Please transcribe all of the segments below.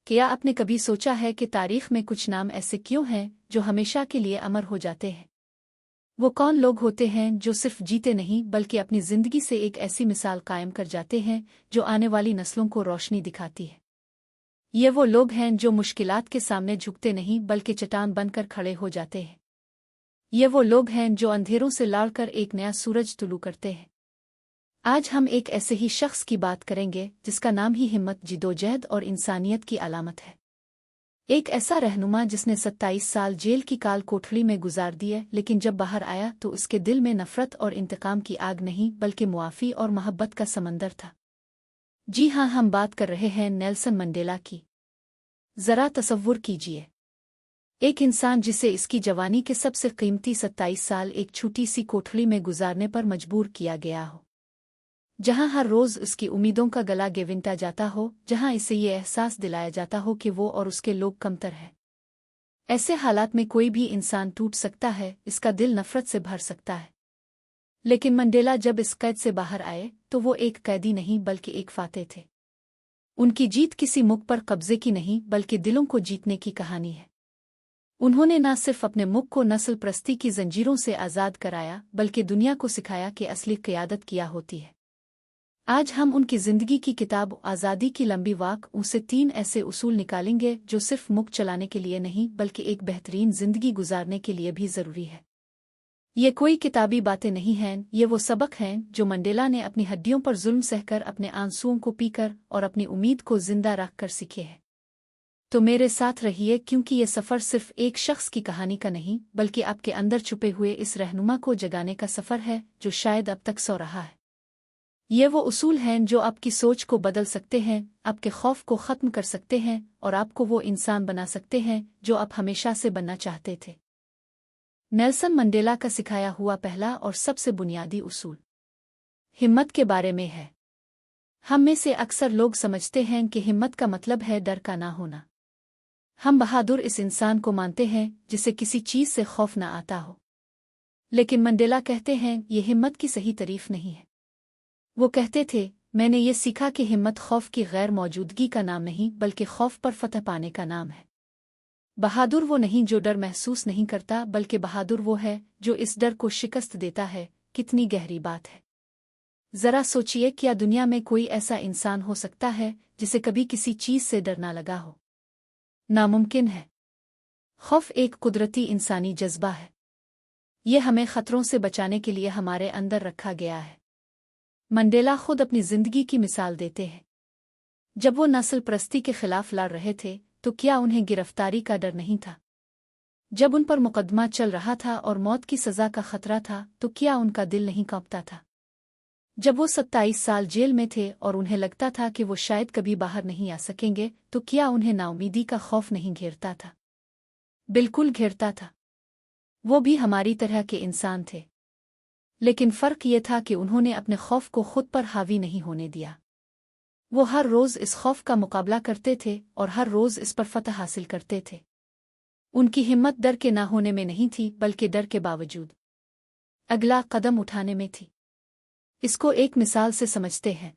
کیا آپ نے کبھی سوچا ہے کہ تاریخ میں کچھ نام ایسے کیوں ہیں جو ہمیشہ کے لیے امر ہو جاتے ہیں؟ وہ کون لوگ ہوتے ہیں جو صرف جیتے نہیں بلکہ اپنی زندگی سے ایک ایسی مثال قائم کر جاتے ہیں جو آنے والی نسلوں کو روشنی دکھاتی ہے؟ یہ وہ لوگ ہیں جو مشکلات کے سامنے جھکتے نہیں بلکہ چٹان بن کر کھڑے ہو جاتے ہیں۔ یہ وہ لوگ ہیں جو اندھیروں سے لڑ کر ایک نیا سورج طلوع کرتے ہیں۔ آج ہم ایک ایسے ہی شخص کی بات کریں گے جس کا نام ہی ہمت، جدوجہد اور انسانیت کی علامت ہے۔ ایک ایسا رہنما جس نے 27 سال جیل کی کال کوٹھڑی میں گزار دیے، لیکن جب باہر آیا تو اس کے دل میں نفرت اور انتقام کی آگ نہیں بلکہ معافی اور محبت کا سمندر تھا۔ جی ہاں، ہم بات کر رہے ہیں نیلسن منڈیلا کی۔ ذرا تصور کیجئے، ایک انسان جسے اس کی جوانی کے سب سے قیمتی 27 سال ایک چھوٹی سی کوٹھڑی میں گزارنے پر مجبور کیا گیا ہو، جہاں ہر روز اس کی امیدوں کا گلا گیونٹا جاتا ہو، جہاں اسے یہ احساس دلایا جاتا ہو کہ وہ اور اس کے لوگ کمتر ہیں۔ ایسے حالات میں کوئی بھی انسان ٹوٹ سکتا ہے، اس کا دل نفرت سے بھر سکتا ہے۔ لیکن منڈیلا جب اس قید سے باہر آئے تو وہ ایک قیدی نہیں بلکہ ایک فاتح تھے۔ ان کی جیت کسی ملک پر قبضے کی نہیں بلکہ دلوں کو جیتنے کی کہانی ہے۔ انہوں نے نہ صرف اپنے ملک کو نسل پرستی کی زنجیروں سے آزاد کرایا بلکہ دنیا کو سکھایا کہ اصلی قیادت کیا ہوتی ہے۔ آج ہم ان کی زندگی کی کتاب آزادی کی لمبی واک سے 3 ایسے اصول نکالیں گے جو صرف ملک چلانے کے لیے نہیں بلکہ ایک بہترین زندگی گزارنے کے لیے بھی ضروری ہے۔ یہ کوئی کتابی باتیں نہیں ہیں، یہ وہ سبق ہیں جو منڈیلا نے اپنی ہڈیوں پر ظلم سہ کر، اپنے آنسوؤں کو پی کر اور اپنی امید کو زندہ رکھ کر سیکھے ہیں۔ تو میرے ساتھ رہیے، کیونکہ یہ سفر صرف ایک شخص کی کہانی کا نہیں بلکہ آپ کے اندر چھپے ہوئے اس رہنما کو جگانے کا سفر ہے جو شاید اب تک سو رہا ہے۔ یہ وہ اصول ہیں جو آپ کی سوچ کو بدل سکتے ہیں، آپ کے خوف کو ختم کر سکتے ہیں اور آپ کو وہ انسان بنا سکتے ہیں جو آپ ہمیشہ سے بننا چاہتے تھے۔ نیلسن منڈیلا کا سکھایا ہوا پہلا اور سب سے بنیادی اصول ہمت کے بارے میں ہے۔ ہم میں سے اکثر لوگ سمجھتے ہیں کہ ہمت کا مطلب ہے ڈر کا نہ ہونا۔ ہم بہادر اس انسان کو مانتے ہیں جسے کسی چیز سے خوف نہ آتا ہو، لیکن منڈیلا کہتے ہیں یہ ہمت کی صحیح تعریف نہیں ہے۔ وہ کہتے تھے، میں نے یہ سیکھا کہ ہمت خوف کی غیر موجودگی کا نام نہیں بلکہ خوف پر فتح پانے کا نام ہے۔ بہادر وہ نہیں جو ڈر محسوس نہیں کرتا بلکہ بہادر وہ ہے جو اس ڈر کو شکست دیتا ہے۔ کتنی گہری بات ہے۔ ذرا سوچئے، کیا دنیا میں کوئی ایسا انسان ہو سکتا ہے جسے کبھی کسی چیز سے ڈر نہ لگا ہو؟ ناممکن ہے۔ خوف ایک قدرتی انسانی جذبہ ہے۔ یہ ہمیں خطروں سے بچانے کے لیے ہمارے اندر رکھا گیا ہے۔ منڈیلا خود اپنی زندگی کی مثال دیتے ہیں۔ جب وہ نسل پرستی کے خلاف لڑ رہے تھے تو کیا انہیں گرفتاری کا ڈر نہیں تھا؟ جب ان پر مقدمہ چل رہا تھا اور موت کی سزا کا خطرہ تھا تو کیا ان کا دل نہیں کانپتا تھا؟ جب وہ 27 سال جیل میں تھے اور انہیں لگتا تھا کہ وہ شاید کبھی باہر نہیں آ سکیں گے تو کیا انہیں ناامیدی کا خوف نہیں گھیرتا تھا؟ بالکل گھیرتا تھا۔ وہ بھی ہماری طرح کے انسان تھے، لیکن فرق یہ تھا کہ انہوں نے اپنے خوف کو خود پر حاوی نہیں ہونے دیا۔ وہ ہر روز اس خوف کا مقابلہ کرتے تھے اور ہر روز اس پر فتح حاصل کرتے تھے۔ ان کی ہمت ڈر کے نہ ہونے میں نہیں تھی بلکہ ڈر کے باوجود اگلا قدم اٹھانے میں تھی۔ اس کو ایک مثال سے سمجھتے ہیں۔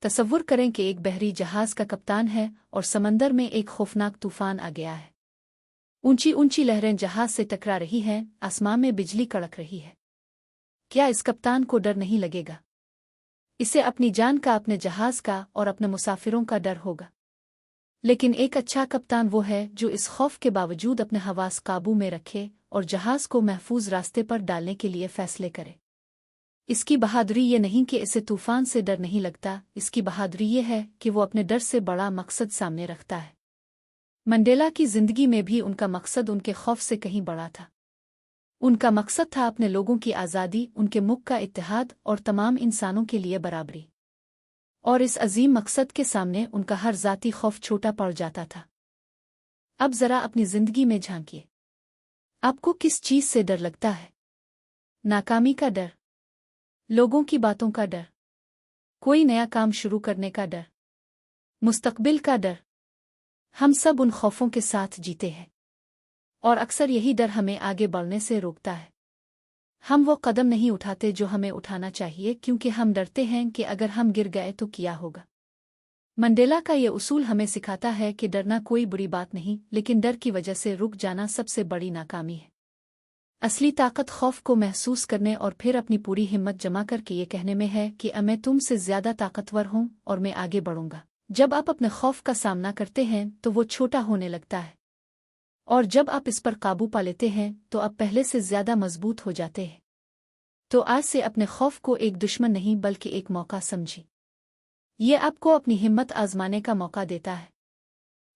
تصور کریں کہ ایک بحری جہاز کا کپتان ہے اور سمندر میں ایک خوفناک طوفان آ گیا ہے۔ اونچی اونچی لہریں جہاز سے ٹکرا رہی ہیں، آسمان میں بجلی کڑک رہی ہے۔ کیا اس کپتان کو ڈر نہیں لگے گا؟ اسے اپنی جان کا، اپنے جہاز کا اور اپنے مسافروں کا ڈر ہوگا۔ لیکن ایک اچھا کپتان وہ ہے جو اس خوف کے باوجود اپنے حواس قابو میں رکھے اور جہاز کو محفوظ راستے پر ڈالنے کے لیے فیصلے کرے۔ اس کی بہادری یہ نہیں کہ اسے طوفان سے ڈر نہیں لگتا، اس کی بہادری یہ ہے کہ وہ اپنے ڈر سے بڑا مقصد سامنے رکھتا ہے۔ منڈیلا کی زندگی میں بھی ان کا مقصد ان کے خوف سے کہیں بڑا تھا۔ ان کا مقصد تھا اپنے لوگوں کی آزادی، ان کے ملک کا اتحاد اور تمام انسانوں کے لیے برابری۔ اور اس عظیم مقصد کے سامنے ان کا ہر ذاتی خوف چھوٹا پڑ جاتا تھا۔ اب ذرا اپنی زندگی میں جھانکیے۔ آپ کو کس چیز سے ڈر لگتا ہے؟ ناکامی کا ڈر؟ لوگوں کی باتوں کا ڈر؟ کوئی نیا کام شروع کرنے کا ڈر؟ مستقبل کا ڈر؟ ہم سب ان خوفوں کے ساتھ جیتے ہیں، اور اکثر یہی ڈر ہمیں آگے بڑھنے سے روکتا ہے۔ ہم وہ قدم نہیں اٹھاتے جو ہمیں اٹھانا چاہیے کیونکہ ہم ڈرتے ہیں کہ اگر ہم گر گئے تو کیا ہوگا۔ मंडेला का ये उसूल हमें सिखाता है कि डरना कोई बुरी बात नहीं, लेकिन डर की वजह से रुक जाना सबसे बड़ी नाकामी है। असली ताकत खौफ को महसूस करने और फिर अपनी पूरी हिम्मत जमा करके ये कहने में है कि मैं तुमसे ज्यादा ताकतवर हूं और मैं आगे बढ़ूंगा। जब आप अपने खौफ का सामना करते हैं तो वो छोटा होने लगता है, और जब आप इस पर काबू पा लेते हैं तो आप पहले से ज्यादा मजबूत हो जाते हैं। तो आज से अपने खौफ को एक दुश्मन नहीं बल्कि एक मौका समझिए। ये आपको अपनी हिम्मत आजमाने का मौका देता है।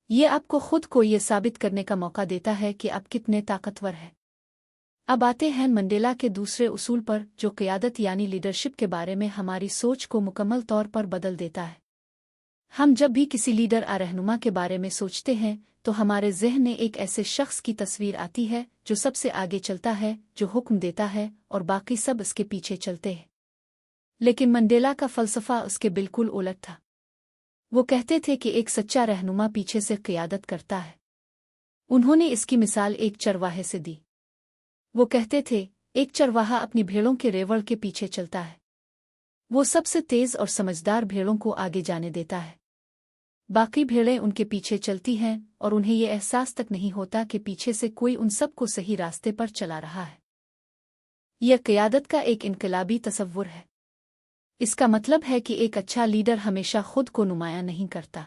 ये आपको खुद को ये साबित करने का मौका देता है कि आप कितने ताकतवर हैं। अब आते हैं मंडेला के दूसरे उसूल पर, जो क़यादत यानी लीडरशिप के बारे में हमारी सोच को मुकम्मल तौर पर बदल देता है। हम जब भी किसी लीडर या रहनुमा के बारे में सोचते हैं तो हमारे ज़हन में एक ऐसे शख्स की तस्वीर आती है जो सबसे आगे चलता है, जो हुक्म देता है और बाकी सब इसके पीछे चलते हैं। लेकिन मंडेला का फ़लसफ़ा उसके बिल्कुल उलट था। वो कहते थे कि एक सच्चा रहनुमा पीछे से क़यादत करता है। उन्होंने इसकी मिसाल एक चरवाहे से दी। वो कहते थे, एक चरवाहा अपनी भेड़ों के रेवड़ के पीछे चलता है। वो सबसे तेज़ और समझदार भेड़ों को आगे जाने देता है। बाकी भेड़ें उनके पीछे चलती हैं और उन्हें ये एहसास तक नहीं होता कि पीछे से कोई उन सबको सही रास्ते पर चला रहा है। यह क़यादत का एक इनकलाबी तसव्वुर है। इसका मतलब है कि एक अच्छा लीडर हमेशा खुद को नुमायां नहीं करता।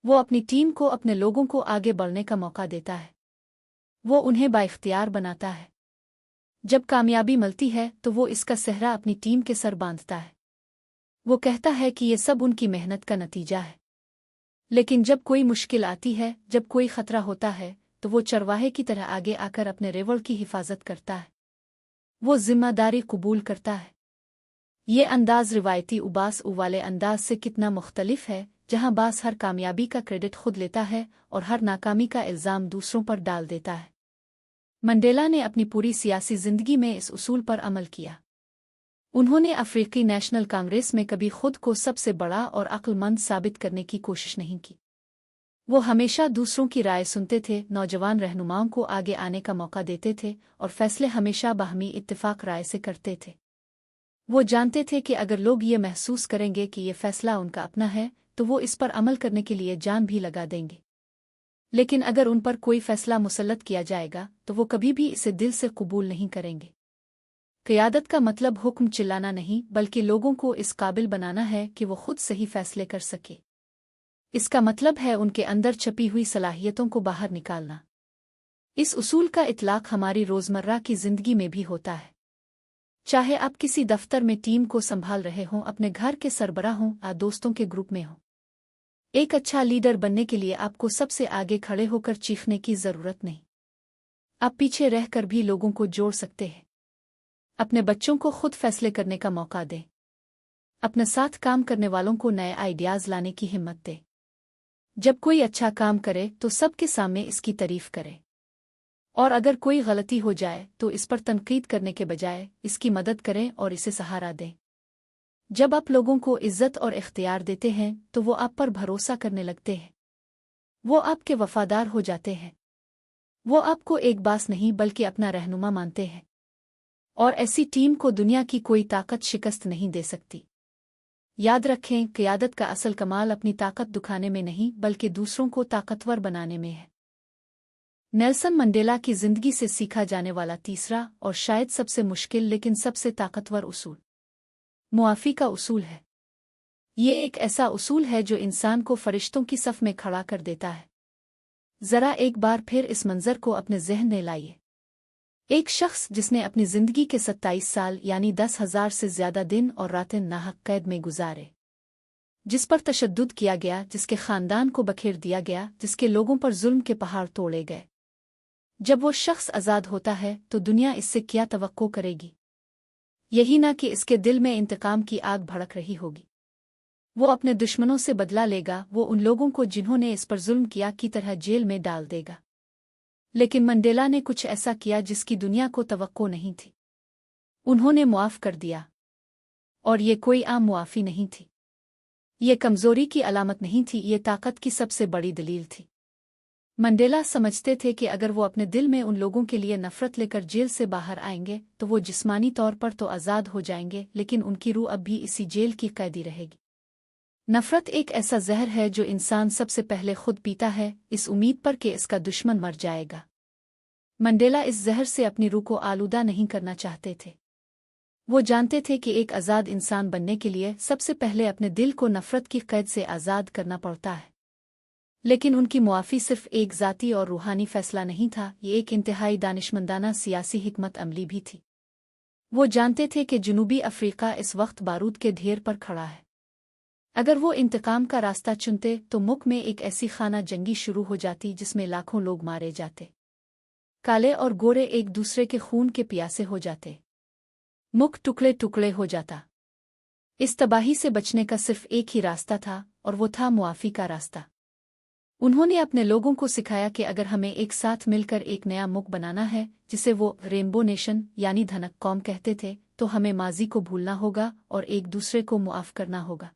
वो अपनी टीम को, अपने लोगों को आगे बढ़ने का मौका देता है। वो उन्हें बाइख्तियार बनाता है। जब कामयाबी मिलती है तो वो इसका सेहरा अपनी टीम के सर बांधता है। वो कहता है कि ये सब उनकी मेहनत का नतीजा है। लेकिन जब कोई मुश्किल आती है, जब कोई खतरा होता है, तो वो चरवाहे की तरह आगे आकर अपने रेवड़ की हिफाजत करता है। वो जिम्मेदारी कबूल करता है। ये अंदाज रिवायती उबास वाले अंदाज से कितना मुख्तलिफ है, जहां बास हर कामयाबी का क्रेडिट खुद लेता है और हर नाकामी का इल्ज़ाम दूसरों पर डाल देता है। मंडेला ने अपनी पूरी सियासी ज़िंदगी में इस उसूल पर अमल किया। उन्होंने अफ्रीकी नेशनल कांग्रेस में कभी खुद को सबसे बड़ा और अक्लमंद साबित करने की कोशिश नहीं की। वो हमेशा दूसरों की राय सुनते थे, नौजवान रहनुमाओं को आगे आने का मौका देते थे और फैसले हमेशा बाहमी इत्तेफाक राय से करते थे। वो जानते थे कि अगर लोग ये महसूस करेंगे कि ये फैसला उनका अपना है तो वो इस पर अमल करने के लिए जान भी लगा देंगे। लेकिन अगर उन पर कोई फैसला मुसल्लत किया जाएगा तो वो कभी भी इसे दिल से कबूल नहीं करेंगे। क़यादत का मतलब हुक्म चिल्लाना नहीं, बल्कि लोगों को इस काबिल बनाना है कि वो खुद सही फैसले कर सके। इसका मतलब है उनके अंदर छपी हुई सलाहियतों को बाहर निकालना। इस उसूल का इतलाक हमारी रोज़मर्रा की ज़िंदगी में भी होता है। चाहे आप किसी दफ्तर में टीम को संभाल रहे हों, अपने घर के सरबराह हों या दोस्तों के ग्रुप में हों। एक अच्छा लीडर बनने के लिए आपको सबसे आगे खड़े होकर चीखने की ज़रूरत नहीं। आप पीछे रहकर भी लोगों को जोड़ सकते हैं। अपने बच्चों को खुद फैसले करने का मौका दें। अपने साथ काम करने वालों को नए आइडियाज़ लाने की हिम्मत दें। जब कोई अच्छा काम करे तो सबके सामने इसकी तारीफ करे, और अगर कोई गलती हो जाए तो इस पर तनकीद करने के बजाय इसकी मदद करें और इसे सहारा दें। जब आप लोगों को इज्जत और इख्तियार देते हैं तो वो आप पर भरोसा करने लगते हैं। वो आपके वफादार हो जाते हैं। वो आपको एक बास नहीं बल्कि अपना रहनुमा मानते हैं। और ऐसी टीम को दुनिया की कोई ताकत शिकस्त नहीं दे सकती। याद रखें, क़यादत का असल कमाल अपनी ताकत दिखाने में नहीं बल्कि दूसरों को ताकतवर बनाने में है। नेल्सन मंडेला की ज़िंदगी से सीखा जाने वाला तीसरा और शायद सबसे मुश्किल लेकिन सबसे ताकतवर उसूल मुआफ़ी का उसूल है। ये एक ऐसा उसूल है जो इंसान को फरिश्तों की सफ़ में खड़ा कर देता है। ज़रा एक बार फिर इस मंज़र को अपने ज़हन में लाइए। एक शख्स जिसने अपनी ज़िंदगी के 27 साल यानी 10,000 से ज़्यादा दिन और रातें नाहक कैद में गुजारे, जिस पर तशद्दुद किया गया, जिसके ख़ानदान को बखेर दिया गया, जिसके लोगों पर जुल्म के पहाड़ तोड़े गए। जब वो शख्स आज़ाद होता है तो दुनिया इससे क्या तवक्को करेगी? यही ना कि इसके दिल में इंतकाम की आग भड़क रही होगी। वो अपने दुश्मनों से बदला लेगा, वो उन लोगों को जिन्होंने इस पर जुल्म किया की तरह जेल में डाल देगा। लेकिन मंडेला ने कुछ ऐसा किया जिसकी दुनिया को तवक्को नहीं थी। उन्होंने मुआफ़ कर दिया। और ये कोई आम मुआफ़ी नहीं थी। ये कमज़ोरी की अलामत नहीं थी, ये ताकत की सबसे बड़ी दलील थी। मंडेला समझते थे कि अगर वो अपने दिल में उन लोगों के लिए नफ़रत लेकर जेल से बाहर आएंगे तो वो जिस्मानी तौर पर तो आज़ाद हो जाएंगे, लेकिन उनकी रूह अब भी इसी जेल की कैदी रहेगी। नफरत एक ऐसा जहर है जो इंसान सबसे पहले खुद पीता है, इस उम्मीद पर कि इसका दुश्मन मर जाएगा। मंडेला इस जहर से अपनी रूह को आलूदा नहीं करना चाहते थे। वो जानते थे कि एक आज़ाद इंसान बनने के लिए सबसे पहले अपने दिल को नफरत की कैद से आज़ाद करना पड़ता है। लेकिन उनकी मुआफ़ी सिर्फ एक ज़ाती और रूहानी फ़ैसला नहीं था, ये एक इंतहाई दानिशमंदाना सियासी हिकमत अमली भी थी। वो जानते थे कि जनूबी अफ्रीका इस वक्त बारूद के ढेर पर खड़ा है। अगर वो इंतकाम का रास्ता चुनते तो मुल्क में एक ऐसी खाना जंगी शुरू हो जाती जिसमें लाखों लोग मारे जाते, काले और गोरे एक दूसरे के खून के प्यासे हो जाते, मुल्क टुकड़े टुकड़े हो जाता। इस तबाही से बचने का सिर्फ एक ही रास्ता था, और वो था मुआफ़ी का रास्ता। उन्होंने अपने लोगों को सिखाया कि अगर हमें एक साथ मिलकर एक नया मुल्क बनाना है, जिसे वो रेनबो नेशन यानी धनक कौम कहते थे, तो हमें माजी को भूलना होगा और एक दूसरे को मुआफ़ करना होगा।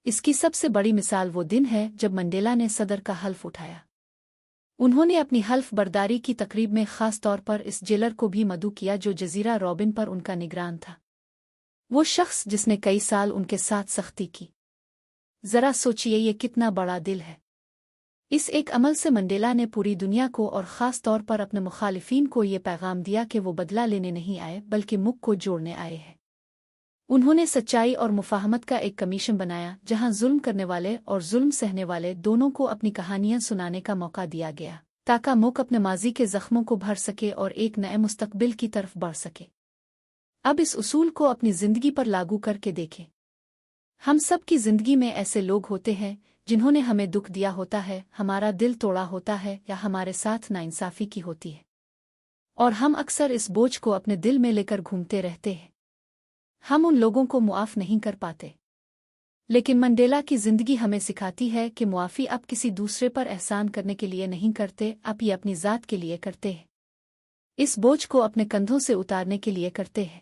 इसकी सबसे बड़ी मिसाल वो दिन है जब मंडेला ने सदर का हल्फ उठाया। उन्होंने अपनी हल्फ बर्दारी की तकरीब में ख़ास तौर पर इस जेलर को भी मदऊ किया जो जजीरा रॉबिन पर उनका निगरान था, वो शख्स जिसने कई साल उनके साथ सख्ती की। ज़रा सोचिए ये कितना बड़ा दिल है। इस एक अमल से मंडेला ने पूरी दुनिया को और ख़ास तौर पर अपने मुखालिफिन को ये पैगाम दिया कि वो बदला लेने नहीं आए बल्कि मुल्क को जोड़ने आए हैं। उन्होंने सच्चाई और मुफाहमत का एक कमीशन बनाया जहां जुल्म करने वाले और जुल्म सहने वाले दोनों को अपनी कहानियां सुनाने का मौका दिया गया, ताकि मुल्क अपने माजी के जख्मों को भर सके और एक नए मुस्तकबिल की तरफ बढ़ सके। अब इस उसूल को अपनी ज़िंदगी पर लागू करके देखें। हम सब की ज़िंदगी में ऐसे लोग होते हैं जिन्होंने हमें दुख दिया होता है, हमारा दिल तोड़ा होता है या हमारे साथ नाइंसाफ़ी की होती है, और हम अक्सर इस बोझ को अपने दिल में लेकर घूमते रहते हैं। हम उन लोगों को मुआफ़ नहीं कर पाते। लेकिन मंडेला की ज़िंदगी हमें सिखाती है कि मुआफ़ी आप किसी दूसरे पर एहसान करने के लिए नहीं करते, आप ये अपनी ज़ात के लिए करते हैं। इस बोझ को अपने कंधों से उतारने के लिए करते हैं।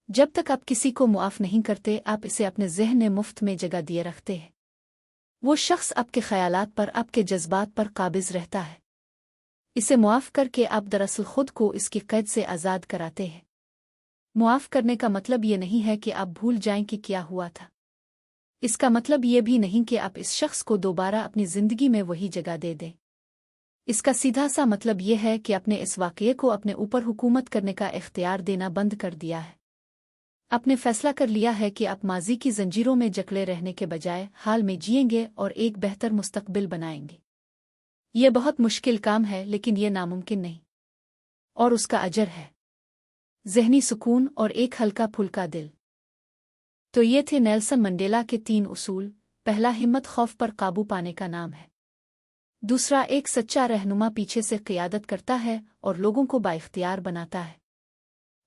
जब तक आप किसी को मुआफ़ नहीं करते, आप इसे अपने ज़हन में मुफ्त में जगह दिए रखते हैं। वो शख्स आपके ख़यालात पर, आपके जज्बात पर काबिज़ रहता है। इसे मुआफ़ करके आप दरअसल खुद को इसकी कैद से आज़ाद कराते हैं। मुआफ़ करने का मतलब ये नहीं है कि आप भूल जाएं कि क्या हुआ था। इसका मतलब ये भी नहीं कि आप इस शख्स को दोबारा अपनी ज़िंदगी में वही जगह दे दें। इसका सीधा सा मतलब ये है कि आपने इस वाक़ये को अपने ऊपर हुकूमत करने का इख्तियार देना बंद कर दिया है। आपने फ़ैसला कर लिया है कि आप माजी की जंजीरों में जकड़े रहने के बजाय हाल में जिएंगे और एक बेहतर मुस्तकबिल बनाएंगे। ये बहुत मुश्किल काम है, लेकिन ये नामुमकिन नहीं, और उसका अजर है ज़हनी सुकून और एक हल्का फुल्का दिल। तो ये थे नेल्सन मंडेला के 3 उसूल। पहला, हिम्मत खौफ पर काबू पाने का नाम है। दूसरा, एक सच्चा रहनुमा पीछे से क़ियादत करता है और लोगों को बाइख्तियार बनाता है।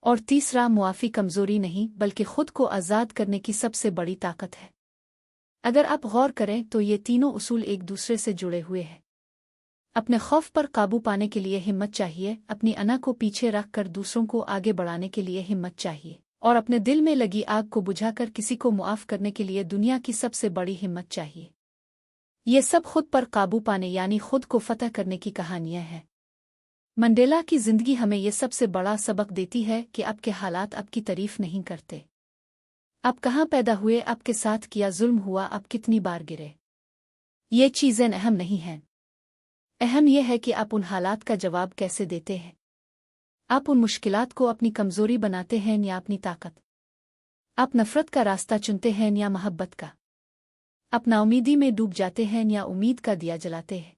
और तीसरा, मुआफ़ी कमज़ोरी नहीं बल्कि खुद को आज़ाद करने की सबसे बड़ी ताकत है। अगर आप गौर करें तो ये तीनों उसूल एक दूसरे से जुड़े हुए हैं। अपने खौफ पर काबू पाने के लिए हिम्मत चाहिए, अपनी अना को पीछे रख कर दूसरों को आगे बढ़ाने के लिए हिम्मत चाहिए, और अपने दिल में लगी आग को बुझाकर किसी को मुआफ़ करने के लिए दुनिया की सबसे बड़ी हिम्मत चाहिए। ये सब खुद पर काबू पाने यानी खुद को फतह करने की कहानियां हैं। मंडेला की ज़िंदगी हमें यह सबसे बड़ा सबक देती है कि आपके हालात आपकी तारीफ़ नहीं करते। आप कहाँ पैदा हुए, आपके साथ किया जुल्म हुआ, आप कितनी बार गिरे, ये चीज़ें अहम नहीं हैं। अहम यह है कि आप उन हालात का जवाब कैसे देते हैं। आप उन मुश्किलात को अपनी कमज़ोरी बनाते हैं या अपनी ताकत। आप नफ़रत का रास्ता चुनते हैं या मोहब्बत का। आप नाउमीदी में डूब जाते हैं या उम्मीद का दिया जलाते हैं।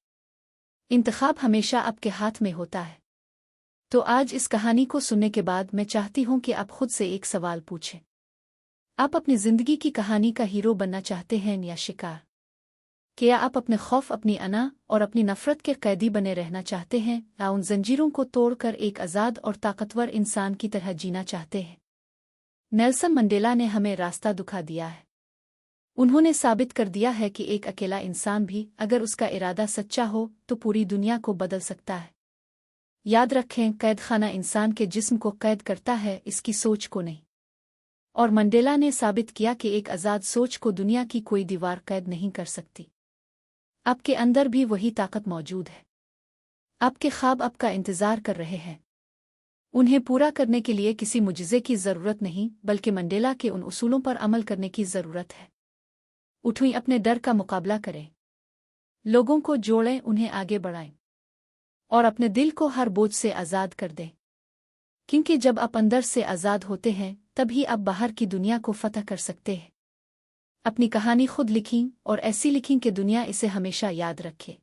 इंतखाब हमेशा आपके हाथ में होता है। तो आज इस कहानी को सुनने के बाद मैं चाहती हूँ कि आप खुद से एक सवाल पूछें। आप अपनी ज़िंदगी की कहानी का हीरो बनना चाहते हैं या शिकार? क्या आप अपने खौफ, अपनी अना और अपनी नफ़रत के कैदी बने रहना चाहते हैं, या उन जंजीरों को तोड़कर एक आज़ाद और ताकतवर इंसान की तरह जीना चाहते हैं? नेल्सन मंडेला ने हमें रास्ता दिखा दिया है। उन्होंने साबित कर दिया है कि एक अकेला इंसान भी अगर उसका इरादा सच्चा हो तो पूरी दुनिया को बदल सकता है। याद रखें, कैद खाना इंसान के जिस्म को कैद करता है, इसकी सोच को नहीं। और मंडेला ने साबित किया कि एक आज़ाद सोच को दुनिया की कोई दीवार कैद नहीं कर सकती। आपके अंदर भी वही ताकत मौजूद है। आपके ख्वाब आपका इंतज़ार कर रहे हैं। उन्हें पूरा करने के लिए किसी मुजिज़े की ज़रूरत नहीं, बल्कि मंडेला के उन उसूलों पर अमल करने की ज़रूरत है। उठें, अपने डर का मुकाबला करें, लोगों को जोड़ें, उन्हें आगे बढ़ाएं और अपने दिल को हर बोझ से आज़ाद कर दें, क्योंकि जब आप अंदर से आज़ाद होते हैं तभी आप बाहर की दुनिया को फतह कर सकते हैं। अपनी कहानी खुद लिखीं और ऐसी लिखीं कि दुनिया इसे हमेशा याद रखे।